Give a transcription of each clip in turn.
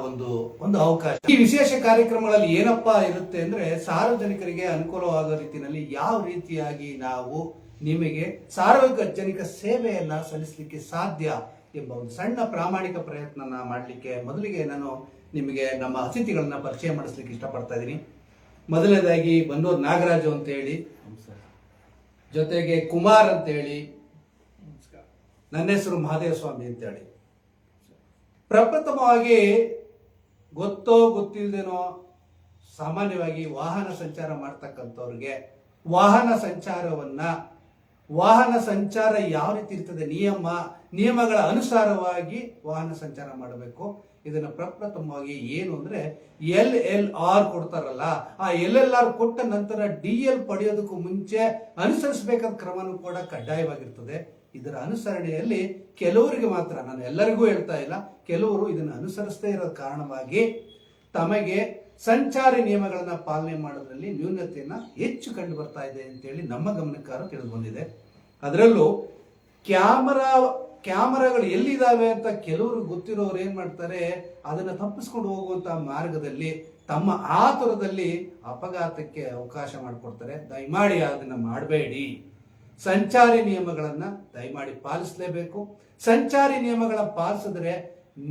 ಒಂದು ಒಂದು ಅವಕಾಶ. ಈ ವಿಶೇಷ ಕಾರ್ಯಕ್ರಮಗಳಲ್ಲಿ ಏನಪ್ಪಾ ಇರುತ್ತೆ ಅಂದ್ರೆ ಸಾರ್ವಜನಿಕರಿಗೆ ಅನುಕೂಲವಾಗುವ ರೀತಿಯಲ್ಲಿ ಯಾವ ರೀತಿಯಾಗಿ ನಾವು ನಿಮಗೆ ಸಾರ್ವಜನಿಕ ಸೇವೆಯನ್ನ ಸಲ್ಲಿಸಲಿಕ್ಕೆ ಸಾಧ್ಯ ಎಂಬ ಒಂದು ಸಣ್ಣ ಪ್ರಾಮಾಣಿಕ ಪ್ರಯತ್ನ ಮಾಡಲಿಕ್ಕೆ ಮೊದಲಿಗೆ ನಾನು ನಿಮಗೆ ನಮ್ಮ ಅತಿಥಿಗಳನ್ನ ಪರಿಚಯ ಮಾಡಿಸ್ಲಿಕ್ಕೆ ಇಷ್ಟಪಡ್ತಾ ಇದ್ದೀನಿ. ಮೊದಲನೇದಾಗಿ ಬನ್ನೂರು ನಾಗರಾಜು ಅಂತ ಹೇಳಿ, ಜೊತೆಗೆ ಕುಮಾರ್ ಅಂತ ಹೇಳಿ, ನನ್ನ ಹೆಸರು ಮಹಾದೇವ ಸ್ವಾಮಿ ಅಂತ ಹೇಳಿ. ಪ್ರಪ್ರಥಮವಾಗಿ ಗೊತ್ತೋ ಗೊತ್ತಿಲ್ಲದೇನೋ ಸಾಮಾನ್ಯವಾಗಿ ವಾಹನ ಸಂಚಾರ ಮಾಡ್ತಕ್ಕಂಥವ್ರಿಗೆ ವಾಹನ ಸಂಚಾರ ಯಾವ ರೀತಿ ಇರ್ತದೆ, ನಿಯಮಗಳ ಅನುಸಾರವಾಗಿ ವಾಹನ ಸಂಚಾರ ಮಾಡಬೇಕು. ಇದನ್ನ ಪ್ರಪ್ರಥಮವಾಗಿ ಏನು ಅಂದ್ರೆ LLR ಕೊಡ್ತಾರಲ್ಲ, ಆ LLR ಕೊಟ್ಟ ನಂತರ DL ಪಡೆಯೋದಕ್ಕೂ ಮುಂಚೆ ಅನುಸರಿಸಬೇಕಾದ ಕ್ರಮನೂ ಕೂಡ ಕಡ್ಡಾಯವಾಗಿರ್ತದೆ. ಇದರ ಅನುಸರಣೆಯಲ್ಲಿ ಕೆಲವರಿಗೆ ಮಾತ್ರ, ನಾನು ಎಲ್ಲರಿಗೂ ಹೇಳ್ತಾ ಇಲ್ಲ, ಕೆಲವರು ಇದನ್ನು ಅನುಸರಿಸದೇ ಇರೋ ಕಾರಣವಾಗಿ ತಮಗೆ ಸಂಚಾರಿ ನಿಯಮಗಳನ್ನ ಪಾಲನೆ ಮಾಡೋದ್ರಲ್ಲಿ ನ್ಯೂನತೆಯನ್ನ ಹೆಚ್ಚು ಕಂಡು ಬರ್ತಾ ಇದೆ ಅಂತೇಳಿ ನಮ್ಮ ಗಮನಕ್ಕಾರ ತಿಳಿದು ಬಂದಿದೆ. ಅದರಲ್ಲೂ ಕ್ಯಾಮರಾಗಳು ಎಲ್ಲಿದ್ದಾವೆ ಅಂತ ಕೆಲವರು ಗೊತ್ತಿರೋರು ಏನ್ ಮಾಡ್ತಾರೆ, ಅದನ್ನ ತಪ್ಪಿಸ್ಕೊಂಡು ಹೋಗುವಂತ ಮಾರ್ಗದಲ್ಲಿ ತಮ್ಮ ಆತುರದಲ್ಲಿ ಅಪಘಾತಕ್ಕೆ ಅವಕಾಶ ಮಾಡಿಕೊಡ್ತಾರೆ. ದಯಮಾಡಿ ಅದನ್ನ ಮಾಡಬೇಡಿ. ಸಂಚಾರಿ ನಿಯಮಗಳನ್ನ ದಯಮಾಡಿ ಪಾಲಿಸಲೇಬೇಕು. ಸಂಚಾರಿ ನಿಯಮಗಳ ಪಾಲಿಸಿದ್ರೆ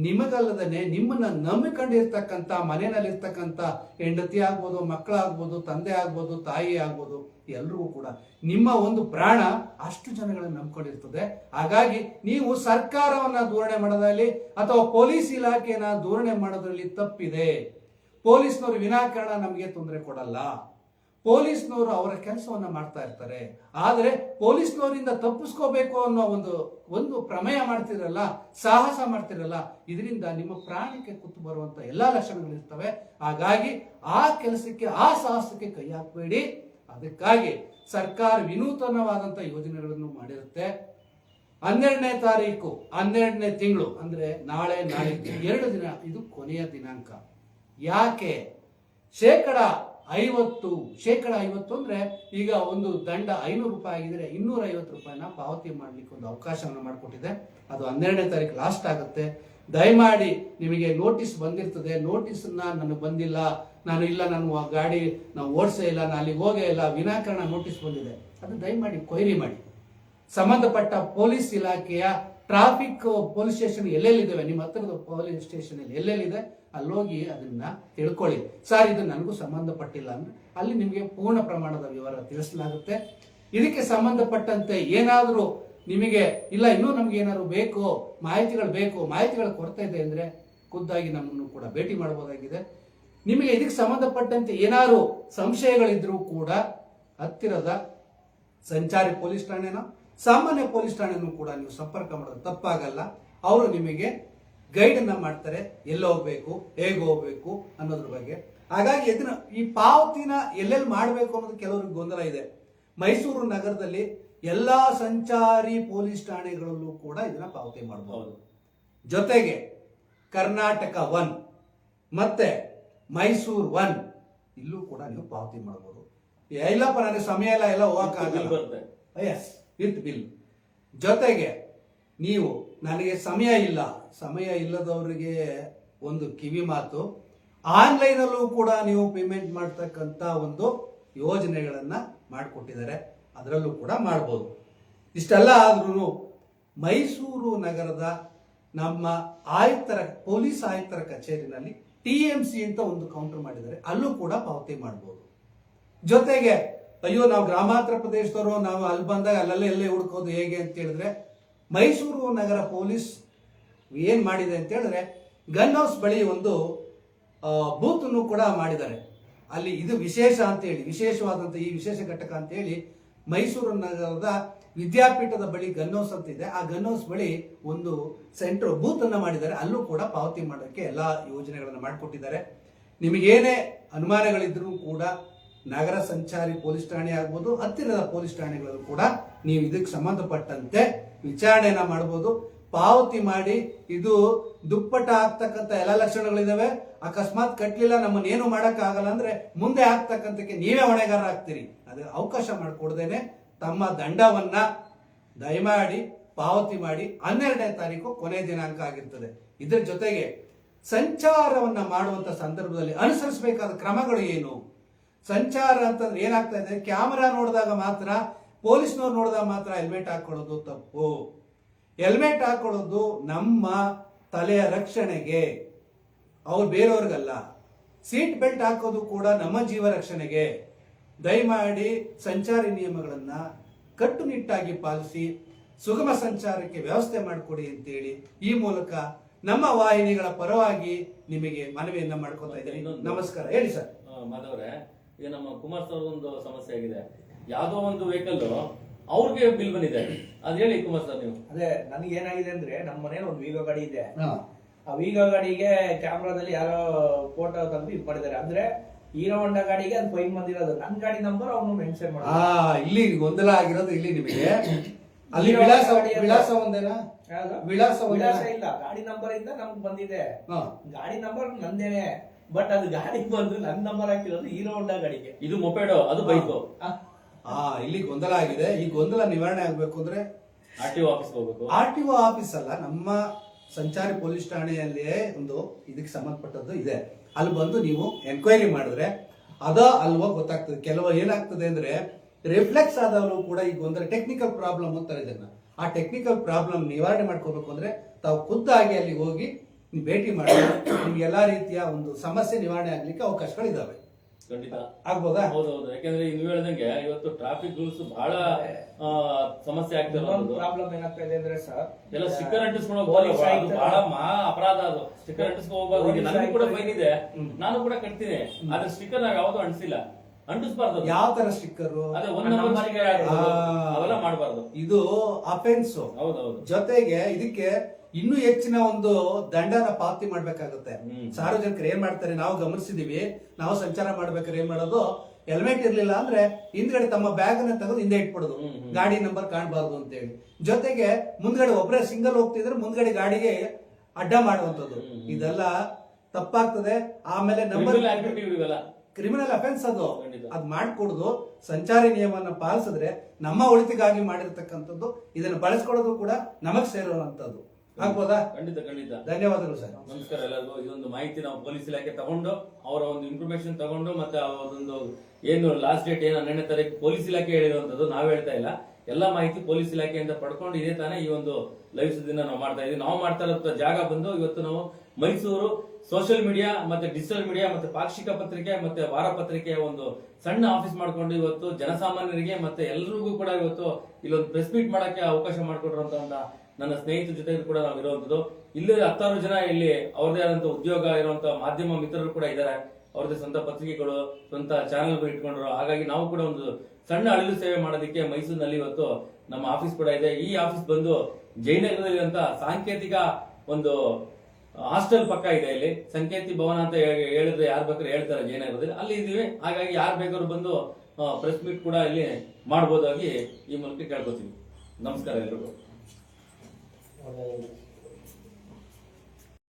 ನಿಮಗಲ್ಲದನೆ ನಿಮ್ಮನ್ನ ನಂಬಿಕೊಂಡಿರ್ತಕ್ಕಂಥ ಮನೆಯಲ್ಲಿರ್ತಕ್ಕಂಥ ಹೆಂಡತಿ ಆಗ್ಬೋದು, ಮಕ್ಕಳಾಗ್ಬೋದು, ತಂದೆ ಆಗ್ಬೋದು, ತಾಯಿ ಆಗ್ಬೋದು, ಎಲ್ರಿಗೂ ಕೂಡ ನಿಮ್ಮ ಒಂದು ಪ್ರಾಣ ಅಷ್ಟು ಜನಗಳನ್ನ ನಂಬ್ಕೊಂಡಿರ್ತದೆ. ಹಾಗಾಗಿ ನೀವು ಸರ್ಕಾರವನ್ನ ದೂರಣೆ ಮಾಡೋದ್ರಲ್ಲಿ ಅಥವಾ ಪೊಲೀಸ್ ಇಲಾಖೆಯನ್ನ ದೂರಣೆ ಮಾಡೋದ್ರಲ್ಲಿ ತಪ್ಪಿದೆ. ಪೊಲೀಸ್ನವರು ವಿನಾಕಾರಣ ನಮಗೆ ತೊಂದರೆ ಕೊಡಲ್ಲ. ಪೊಲೀಸ್ನವರು ಅವರ ಕೆಲಸವನ್ನ ಮಾಡ್ತಾ ಇರ್ತಾರೆ. ಆದರೆ ಪೊಲೀಸ್ನವರಿಂದ ತಪ್ಪಿಸ್ಕೋಬೇಕು ಅನ್ನೋ ಒಂದು ಪ್ರಮೇಯ ಮಾಡ್ತಿರಲ್ಲ, ಸಾಹಸ ಮಾಡ್ತಿರಲ್ಲ, ಇದರಿಂದ ನಿಮ್ಮ ಪ್ರಾಣಕ್ಕೆ ಕುತ್ತು ಬರುವಂತ ಎಲ್ಲಾ ಲಕ್ಷಣಗಳಿರ್ತವೆ. ಹಾಗಾಗಿ ಆ ಕೆಲಸಕ್ಕೆ, ಆ ಸಾಹಸಕ್ಕೆ ಕೈ ಹಾಕಬೇಡಿ. ಅದಕ್ಕಾಗಿ ಸರ್ಕಾರ ವಿನೂತನವಾದಂತ ಯೋಜನೆಗಳನ್ನು ಮಾಡಿರುತ್ತೆ. 12ನೇ ತಾರೀಕು 12ನೇ ತಿಂಗಳು ಅಂದ್ರೆ ನಾಳಿದ್ದು 2 ದಿನ, ಇದು ಕೊನೆಯ ದಿನಾಂಕ. ಯಾಕೆ? ಶೇಕಡ 50 ಅಂದ್ರೆ ಈಗ ಒಂದು ದಂಡ 500 ರೂಪಾಯಿ ಆಗಿದ್ರೆ 250 ರೂಪಾಯಿನ ಪಾವತಿ ಮಾಡ್ಲಿಕ್ಕೆ ಒಂದು ಅವಕಾಶವನ್ನು ಮಾಡಿಕೊಟ್ಟಿದೆ. ಅದು 12ನೇ ತಾರೀಕು ಲಾಸ್ಟ್ ಆಗುತ್ತೆ. ದಯಮಾಡಿ ನಿಮಗೆ ನೋಟಿಸ್ ಬಂದಿರ್ತದೆ. ನೋಟಿಸ್ನ ನನಗೆ ಬಂದಿಲ್ಲ, ನಾನು ಗಾಡಿ ಓಡಿಸೇ ಇಲ್ಲ, ನಾನು ಅಲ್ಲಿಗೆ ಹೋಗೇ ಇಲ್ಲ, ವಿನಾಕಾರಣ ನೋಟಿಸ್ ಬಂದಿದೆ, ಅದು ದಯಮಾಡಿ ಕೊಯ್ರಿ ಮಾಡಿ. ಸಂಬಂಧಪಟ್ಟ ಪೊಲೀಸ್ ಇಲಾಖೆಯ ಟ್ರಾಫಿಕ್ ಪೊಲೀಸ್ ಸ್ಟೇಷನ್ ಎಲ್ಲೆಲ್ಲಿದ್ದಾವೆ, ನಿಮ್ಮ ಹತ್ತಿರದ ಪೊಲೀಸ್ ಸ್ಟೇಷನ್ ಎಲ್ಲೆಲ್ಲಿದೆ ಅಲ್ಲೋಗಿ ಅದನ್ನ ತಿಳ್ಕೊಳ್ಳಿ. ಸರ್, ಇದು ನನಗೂ ಸಂಬಂಧಪಟ್ಟಿಲ್ಲ ಅಂದ್ರೆ ಅಲ್ಲಿ ನಿಮಗೆ ಪೂರ್ಣ ಪ್ರಮಾಣದ ವಿವರ ತಿಳಿಸಲಾಗುತ್ತೆ. ಇದಕ್ಕೆ ಸಂಬಂಧಪಟ್ಟಂತೆ ಏನಾದರೂ ನಿಮಗೆ ಇಲ್ಲ, ಇನ್ನೂ ನಮ್ಗೆ ಏನಾದ್ರು ಬೇಕು, ಮಾಹಿತಿಗಳ ಕೊರತೆ ಇದೆ ಅಂದ್ರೆ ಖುದ್ದಾಗಿ ನಮ್ಮನ್ನು ಕೂಡ ಭೇಟಿ ಮಾಡಬಹುದಾಗಿದೆ. ನಿಮಗೆ ಇದಕ್ಕೆ ಸಂಬಂಧಪಟ್ಟಂತೆ ಏನಾದ್ರು ಸಂಶಯಗಳಿದ್ರೂ ಕೂಡ ಹತ್ತಿರದ ಸಂಚಾರಿ ಪೊಲೀಸ್ ಠಾಣೆನ, ಸಾಮಾನ್ಯ ಪೊಲೀಸ್ ಠಾಣೆನೂ ಕೂಡ ನೀವು ಸಂಪರ್ಕ ಮಾಡೋದು ತಪ್ಪಾಗಲ್ಲ. ಅವರು ನಿಮಗೆ ಗೈಡ್ ಅನ್ನ ಮಾಡ್ತಾರೆ, ಎಲ್ಲಿ ಹೋಗ್ಬೇಕು, ಹೇಗೆ ಹೋಗ್ಬೇಕು ಅನ್ನೋದ್ರ ಬಗ್ಗೆ. ಹಾಗಾಗಿ ಈ ಪಾವತಿನ ಎಲ್ಲೆಲ್ಲಿ ಮಾಡಬೇಕು ಅನ್ನೋದು ಕೆಲವರಿಗೆ ಗೊಂದಲ ಇದೆ. ಮೈಸೂರು ನಗರದಲ್ಲಿ ಎಲ್ಲಾ ಸಂಚಾರಿ ಪೊಲೀಸ್ ಠಾಣೆಗಳಲ್ಲೂ ಕೂಡ ಇದನ್ನ ಪಾವತಿ ಮಾಡಬಹುದು. ಜೊತೆಗೆ ಕರ್ನಾಟಕ 1 ಮತ್ತೆ ಮೈಸೂರು 1 ಇಲ್ಲೂ ಕೂಡ ನೀವು ಪಾವತಿ ಮಾಡಬಹುದು. ಇಲ್ಲಪ್ಪ ನನಗೆ ಸಮಯ ಎಲ್ಲ ಹೋಗಕ್ಕಾಗಲ್ಲ, ಎಸ್ ವಿತ್ ಬಿಲ್. ಜೊತೆಗೆ ನೀವು ನನಗೆ ಸಮಯ ಇಲ್ಲದವರಿಗೆ ಒಂದು ಕಿವಿ ಮಾತು, ಆನ್ಲೈನ್ ಅಲ್ಲೂ ಕೂಡ ನೀವು ಪೇಮೆಂಟ್ ಮಾಡ್ತಕ್ಕಂಥ ಒಂದು ಯೋಜನೆಗಳನ್ನ ಮಾಡಿಕೊಟ್ಟಿದ್ದಾರೆ, ಅದರಲ್ಲೂ ಕೂಡ ಮಾಡಬಹುದು. ಇಷ್ಟೆಲ್ಲ ಆದ್ರೂ ಮೈಸೂರು ನಗರದ ನಮ್ಮ ಪೊಲೀಸ್ ಆಯುಕ್ತರ ಕಚೇರಿನಲ್ಲಿ TMC ಅಂತ ಒಂದು ಕೌಂಟರ್ ಮಾಡಿದ್ದಾರೆ, ಅಲ್ಲೂ ಕೂಡ ಪಾವತಿ ಮಾಡಬಹುದು. ಜೊತೆಗೆ ಅಯ್ಯೋ ನಾವು ಗ್ರಾಮಾಂತರ ಪ್ರದೇಶದವರು, ನಾವು ಅಲ್ಲಿ ಬಂದಾಗ ಎಲ್ಲೇ ಹುಡುಕೋದು ಹೇಗೆ ಅಂತ ಹೇಳಿದ್ರೆ, ಮೈಸೂರು ನಗರ ಪೊಲೀಸ್ ಏನ್ ಮಾಡಿದೆ ಅಂತ ಹೇಳಿದ್ರೆ ಗನ್ ಹೌಸ್ ಬಳಿ ಒಂದು ಬೂತ್ ಅನ್ನು ಕೂಡ ಮಾಡಿದ್ದಾರೆ. ಅಲ್ಲಿ ಇದು ವಿಶೇಷ ಅಂತ ಹೇಳಿ, ವಿಶೇಷವಾದಂತ ಈ ವಿಶೇಷ ಘಟಕ ಅಂತ ಹೇಳಿ ಮೈಸೂರು ನಗರದ ವಿದ್ಯಾಪೀಠದ ಬಳಿ ಗನ್ ಹೌಸ್ ಅಂತ ಇದೆ. ಆ ಗನ್ ಹೌಸ್ ಬಳಿ ಒಂದು ಸೆಂಟರ್ ಬೂತ್ ಅನ್ನ ಮಾಡಿದ್ದಾರೆ, ಅಲ್ಲೂ ಕೂಡ ಪಾವತಿ ಮಾಡೋಕ್ಕೆ ಎಲ್ಲಾ ಯೋಜನೆಗಳನ್ನ ಮಾಡಿಕೊಟ್ಟಿದ್ದಾರೆ. ನಿಮಗೇನೇ ಅನುಮಾನಗಳಿದ್ರೂ ಕೂಡ ನಗರ ಸಂಚಾರಿ ಪೊಲೀಸ್ ಠಾಣೆ ಆಗ್ಬೋದು, ಹತ್ತಿರದ ಪೊಲೀಸ್ ಠಾಣೆಗಳಲ್ಲೂ ಕೂಡ ನೀವು ಇದಕ್ಕೆ ಸಂಬಂಧಪಟ್ಟಂತೆ ವಿಚಾರಣೆಯನ್ನ ಮಾಡಬಹುದು. ಪಾವತಿ ಮಾಡಿ. ಇದು ದುಪ್ಪಟ್ಟ ಆಗ್ತಕ್ಕಂಥ ಎಲ್ಲ ಲಕ್ಷಣಗಳಿದಾವೆ. ಅಕಸ್ಮಾತ್ ಕಟ್ಟಲಿಲ್ಲ, ನಮ್ಮನ್ನೇನು ಮಾಡಕ್ ಆಗಲ್ಲ ಅಂದ್ರೆ ಮುಂದೆ ಆಗ್ತಕ್ಕಂಥಕ್ಕೆ ನೀವೇ ಹೊಣೆಗಾರ ಆಗ್ತೀರಿ. ಅದ್ರ ಅವಕಾಶ ಮಾಡಿಕೊಡ್ದೇನೆ ತಮ್ಮ ದಂಡವನ್ನ ದಯಮಾಡಿ ಪಾವತಿ ಮಾಡಿ. 12ನೇ ತಾರೀಕು ಕೊನೆ ದಿನಾಂಕ ಆಗಿರ್ತದೆ. ಇದರ ಜೊತೆಗೆ ಸಂಚಾರವನ್ನ ಮಾಡುವಂತ ಸಂದರ್ಭದಲ್ಲಿ ಅನುಸರಿಸಬೇಕಾದ ಕ್ರಮಗಳು ಏನು? ಸಂಚಾರ ಅಂತಂದ್ರೆ ಏನಾಗ್ತಾ ಇದೆ, ಕ್ಯಾಮರಾ ನೋಡಿದಾಗ ಮಾತ್ರ, ಪೊಲೀಸ್ನವ್ರು ನೋಡಿದಾಗ ಮಾತ್ರ ಹೆಲ್ಮೆಟ್ ಹಾಕೊಳ್ಳೋದು ತಪ್ಪು. ಹೆಲ್ಮೆಟ್ ಹಾಕೊಳ್ಳೋದು ನಮ್ಮ ತಲೆಯ ರಕ್ಷಣೆಗೆ, ಅವ್ರು ಬೇರೆಯವ್ರಿಗಲ್ಲ. ಸೀಟ್ ಬೆಲ್ಟ್ ಹಾಕೋದು ಕೂಡ ನಮ್ಮ ಜೀವ ರಕ್ಷಣೆಗೆ. ದಯಮಾಡಿ ಸಂಚಾರಿ ನಿಯಮಗಳನ್ನ ಕಟ್ಟುನಿಟ್ಟಾಗಿ ಪಾಲಿಸಿ ಸುಗಮ ಸಂಚಾರಕ್ಕೆ ವ್ಯವಸ್ಥೆ ಮಾಡಿಕೊಡಿ ಅಂತೇಳಿ ಈ ಮೂಲಕ ನಮ್ಮ ವಾಹಿನಿಗಳ ಪರವಾಗಿ ನಿಮಗೆ ಮನವಿಯನ್ನ ಮಾಡ್ಕೊತಾ ಇದ್ದೀನಿ. ನಮಸ್ಕಾರ. ಹೇಳಿ ಸರ್. ಮಾಧವ್ರೆ, ಈಗ ನಮ್ಮ ಕುಮಾರ್ ಸರ್ ಒಂದು ಸಮಸ್ಯೆ ಆಗಿದೆ. ಯಾವ್ದೋ ಒಂದು ವೆಹಿಕಲ್ ಅವ್ರಿಗೆ ಬಿಲ್ ಬಂದಿದೆ, ಅದ್ ಹೇಳಿ ಕುಮಾರ್ ಸರ್ ನೀವು. ಅದೇ ನನಗೆ ಏನಾಗಿದೆ ಅಂದ್ರೆ, ನಮ್ಮ ಮನೇಲಿ ಒಂದು ವೀಗೋ ಗಾಡಿ ಇದೆ. ಆ ವೀಗೋ ಗಾಡಿಗೆ ಕ್ಯಾಮ್ರಾದಲ್ಲಿ ಯಾರೋ ಫೋಟೋ ತೆಗೆದು ಇದು ಮಾಡಿದ್ದಾರೆ. ಅಂದ್ರೆ ಹೀರೋ ಹೊಂಡಾ ಗಾಡಿಗೆ ಅದು ಫೈನ್ ಬಂದಿರೋದು, ನನ್ನ ಗಾಡಿ ನಂಬರ್ ಅವನು ಮೆನ್ಷನ್ ಮಾಡಿ. ಇಲ್ಲಿ ಗೊಂದಲ ಆಗಿರೋದು ಇಲ್ಲಿ ನಿಮಗೆ. ಅಲ್ಲಿ ವಿಳಾಸ ಒಂದೇನಾ? ವಿಳಾಸ ಇಲ್ಲ, ಗಾಡಿ ನಂಬರ್ ಇಂದ ನಮ್ಗೆ ಬಂದಿದೆ. ಗಾಡಿ ನಂಬರ್ ನಂದೇನೆ, ಬಟ್ ಅದು ಗಾಡಿ ಬಂದು ನನ್ನ ನಂಬರ್ ಹಾಕಿರೋದು ಹೀರೋ ಹೊಂಡಾ ಗಾಡಿಗೆ. ಇದು ಮೊಪೆಡೋ, ಅದು ಬೈಕು. ಇಲ್ಲಿ ಗೊಂದಲ ಆಗಿದೆ. ಈ ಗೊಂದಲ ನಿವಾರಣೆ ಆಗ್ಬೇಕು ಅಂದ್ರೆ RTO ಆಫೀಸ್ ಹೋಗ್ಬೇಕು. RTO ಆಫೀಸ್ ಅಲ್ಲ, ನಮ್ಮ ಸಂಚಾರಿ ಪೊಲೀಸ್ ಠಾಣೆಯಲ್ಲಿಯೇ ಒಂದು ಇದಕ್ಕೆ ಸಂಬಂಧಪಟ್ಟದ್ದು ಇದೆ. ಅಲ್ಲಿ ಬಂದು ನೀವು ಎನ್ಕ್ವೈರಿ ಮಾಡಿದ್ರೆ ಅಲ್ವಾ ಗೊತ್ತಾಗ್ತದೆ. ಕೆಲವು ಏನಾಗ್ತದೆ ಅಂದ್ರೆ ರಿಫ್ಲೆಕ್ಸ್ ಆದವರು ಕೂಡ ಈಗ ಒಂದರ ಟೆಕ್ನಿಕಲ್ ಪ್ರಾಬ್ಲಮ್ ಅಂತಾರೆ ಇದನ್ನ. ಆ ಟೆಕ್ನಿಕಲ್ ಪ್ರಾಬ್ಲಮ್ ನಿವಾರಣೆ ಮಾಡ್ಕೋಬೇಕು ಅಂದ್ರೆ ತಾವು ಖುದ್ದಾಗಿ ಅಲ್ಲಿ ಹೋಗಿ ಭೇಟಿ ಮಾಡಿ ನಿಮ್ಗೆ ಎಲ್ಲಾ ರೀತಿಯ ಒಂದು ಸಮಸ್ಯೆ ನಿವಾರಣೆ ಆಗ್ಲಿಕ್ಕೆ ಅವಕಾಶಗಳಿದಾವೆ. ಖಂಡಿತ ಆಗ್ಬೋದಾ? ಹೌದೌದು. ಯಾಕಂದ್ರೆ ನೀವು ಹೇಳ್ದಂಗೆ ಇವತ್ತು ಟ್ರಾಫಿಕ್ ರೂಲ್ಸ್ ಬಹಳ ಸಮಸ್ಯೆ ಆಗ್ತಿರೋದು. ಪ್ರಾಬ್ಲಮ್ ಏನಾಗ್ತಾ ಇದೆ ಅಂದ್ರೆ ಸರ್, ಎಲ್ಲ ಸ್ಟಿಕ್ಕರ್ ಅಂಟಿಸ್ಕೊಂಡು ಬಹಳ ಮಹಾ ಅಪರಾಧ ಅದು. ಸ್ಟಿಕ್ಕರ್ ಅಂಟಿಸ್ಕೊಂಡು ಹೋಗ್ಬಾರ್ದು. ನನಗೂ ಕೂಡ ಫೈನ್ ಇದೆ, ನಾನು ಕೂಡ ಕಟ್ತೀನಿ. ಆದ್ರೆ ಸ್ಟಿಕ್ಕರ್ ನಾವು ಯಾವ್ದು ಅಂಟಿಸಿಲ್ಲ, ಅಂಟಿಸಬಾರ್ದು. ಯಾವ ತರ ಸ್ಟಿಕ್ಕರ್? ಅದೇ ಒಂದ್ ನಂಬರ್ ಅವೆಲ್ಲ ಮಾಡಬಾರ್ದು. ಇದು ಅಫೆನ್ಸ್. ಹೌದೌದು. ಜೊತೆಗೆ ಇದಕ್ಕೆ ಇನ್ನೂ ಹೆಚ್ಚಿನ ಒಂದು ದಂಡನ ಪಾವತಿ ಮಾಡ್ಬೇಕಾಗುತ್ತೆ. ಸಾರ್ವಜನಿಕರು ಏನ್ ಮಾಡ್ತಾರೆ, ನಾವು ಗಮನಿಸಿದೀವಿ, ನಾವು ಸಂಚಾರ ಮಾಡ್ಬೇಕಾದ್ರೆ ಏನ್ ಮಾಡೋದು, ಹೆಲ್ಮೆಟ್ ಇರ್ಲಿಲ್ಲ ಅಂದ್ರೆ ಹಿಂದ್ಗಡೆ ತಮ್ಮ ಬ್ಯಾಗ್ ಅನ್ನ ತೆಗೆದು ಹಿಂದೆ ಇಟ್ಬಿಡೋದು, ಗಾಡಿ ನಂಬರ್ ಕಾಣಬಾರ್ದು ಅಂತ ಹೇಳಿ. ಜೊತೆಗೆ ಮುಂದ್ಗಡೆ ಒಬ್ಬರೇ ಸಿಂಗಲ್ ಹೋಗ್ತಿದ್ರೆ ಮುಂದ್ಗಡೆ ಗಾಡಿಗೆ ಅಡ್ಡ ಮಾಡುವಂತದ್ದು, ಇದೆಲ್ಲ ತಪ್ಪಾಗ್ತದೆ. ಆಮೇಲೆ ನಂಬರ್ ಕ್ರಿಮಿನಲ್ ಅಫೆನ್ಸ್ ಅದು ಮಾಡ್ಕೊಡುದು. ಸಂಚಾರಿ ನಿಯಮವನ್ನ ಪಾಲಿಸಿದ್ರೆ ನಮ್ಮ ಒಳಿತಿಗಾಗಿ ಮಾಡಿರ್ತಕ್ಕಂಥದ್ದು, ಇದನ್ನು ಬಳಸ್ಕೊಳ್ಳೋದು ಕೂಡ ನಮಗ್ ಸೇರುವಂತದ್ದು. ಆಗ್ಬೋದಾ? ಖಂಡಿತ ಖಂಡಿತ. ಧನ್ಯವಾದಗಳು ಸರ್. ನಮಸ್ಕಾರ ಎಲ್ಲರಿಗೂ. ಇದೊಂದು ಮಾಹಿತಿ ನಾವು ಪೊಲೀಸ್ ಇಲಾಖೆ ತಗೊಂಡು, ಅವರ ಒಂದು ಇನ್ಫಾರ್ಮೇಶನ್ ತಗೊಂಡು, ಮತ್ತೆ ಅದೊಂದು ಏನು ಲಾಸ್ಟ್ ಡೇಟ್ ಏನು 12ನೇ ತಾರೀಕು ಪೊಲೀಸ್ ಇಲಾಖೆ ಹೇಳಿರುವಂತದ್ದು ನಾವು ಹೇಳ್ತಾ ಇಲ್ಲ. ಎಲ್ಲಾ ಮಾಹಿತಿ ಪೊಲೀಸ್ ಇಲಾಖೆಯಿಂದ ಪಡ್ಕೊಂಡು ಇದೇ ತಾನೇ ಈ ಒಂದು ಲೈವ್ ಸುದ್ದಿನ ನಾವು ಮಾಡ್ತಾ ಇದೀವಿ. ನಾವು ಮಾಡ್ತಾ ಇರೋ ಜಾಗ ಬಂದು ಇವತ್ತು ನಾವು ಮೈಸೂರು ಸೋಷಿಯಲ್ ಮೀಡಿಯಾ ಮತ್ತೆ ಡಿಜಿಟಲ್ ಮೀಡಿಯಾ ಮತ್ತೆ ಪಾಕ್ಷಿಕ ಪತ್ರಿಕೆ ಮತ್ತೆ ವಾರ ಪತ್ರಿಕೆಯ ಒಂದು ಸಣ್ಣ ಆಫೀಸ್ ಮಾಡ್ಕೊಂಡು ಇವತ್ತು ಜನಸಾಮಾನ್ಯರಿಗೆ ಮತ್ತೆ ಎಲ್ರಿಗೂ ಕೂಡ ಇವತ್ತು ಇಲ್ಲೊಂದು ಪ್ರೆಸ್ ಮೀಟ್ ಮಾಡಕ್ಕೆ ಅವಕಾಶ ಮಾಡಿಕೊಟ್ಟಿರುವಂತ ನನ್ನ ಸ್ನೇಹಿತರ ಜೊತೆ ಕೂಡ ನಾವು ಇರುವಂತದ್ದು. ಇಲ್ಲಿ 10 ಜನ ಇಲ್ಲಿ ಅವ್ರದೇ ಆದಂತ ಉದ್ಯೋಗ ಇರುವಂತ ಮಾಧ್ಯಮ ಮಿತ್ರರು ಕೂಡ ಇದ್ದಾರೆ. ಅವ್ರದೇ ಸ್ವಂತ ಪತ್ರಿಕೆಗಳು, ಸ್ವಂತ ಚಾನೆಲ್ಗಳು ಇಟ್ಕೊಂಡ್ರು. ಹಾಗಾಗಿ ನಾವು ಕೂಡ ಒಂದು ಸಣ್ಣ ಅಳಿಲು ಸೇವೆ ಮಾಡೋದಕ್ಕೆ ಮೈಸೂರಿನಲ್ಲಿ ಇವತ್ತು ನಮ್ಮ ಆಫೀಸ್ ಕೂಡ ಇದೆ. ಈ ಆಫೀಸ್ ಬಂದು ಜಯನಗರದಲ್ಲಿ ಅಂತ ಸಾಂಕೇತಿಕ ಒಂದು ಹಾಸ್ಟೆಲ್ ಪಕ್ಕ ಇದೆ. ಇಲ್ಲಿ ಸಂಕೇತಿ ಭವನ ಅಂತ ಹೇಳಿದ್ರೆ ಯಾರು ಬೇಕಾದ್ರೂ ಹೇಳ್ತಾರೆ ಜಯನಗರದಲ್ಲಿ, ಅಲ್ಲಿ ಇದೀವಿ. ಹಾಗಾಗಿ ಯಾರು ಬೇಕಾದ್ರೂ ಬಂದು ಪ್ರೆಸ್ ಮೀಟ್ ಕೂಡ ಇಲ್ಲಿ ಮಾಡಬಹುದಾಗಿ ಈ ಮೂಲಕ ಕೇಳ್ಕೊತೀವಿ. ನಮಸ್ಕಾರ ಎಲ್ರಿಗೂ.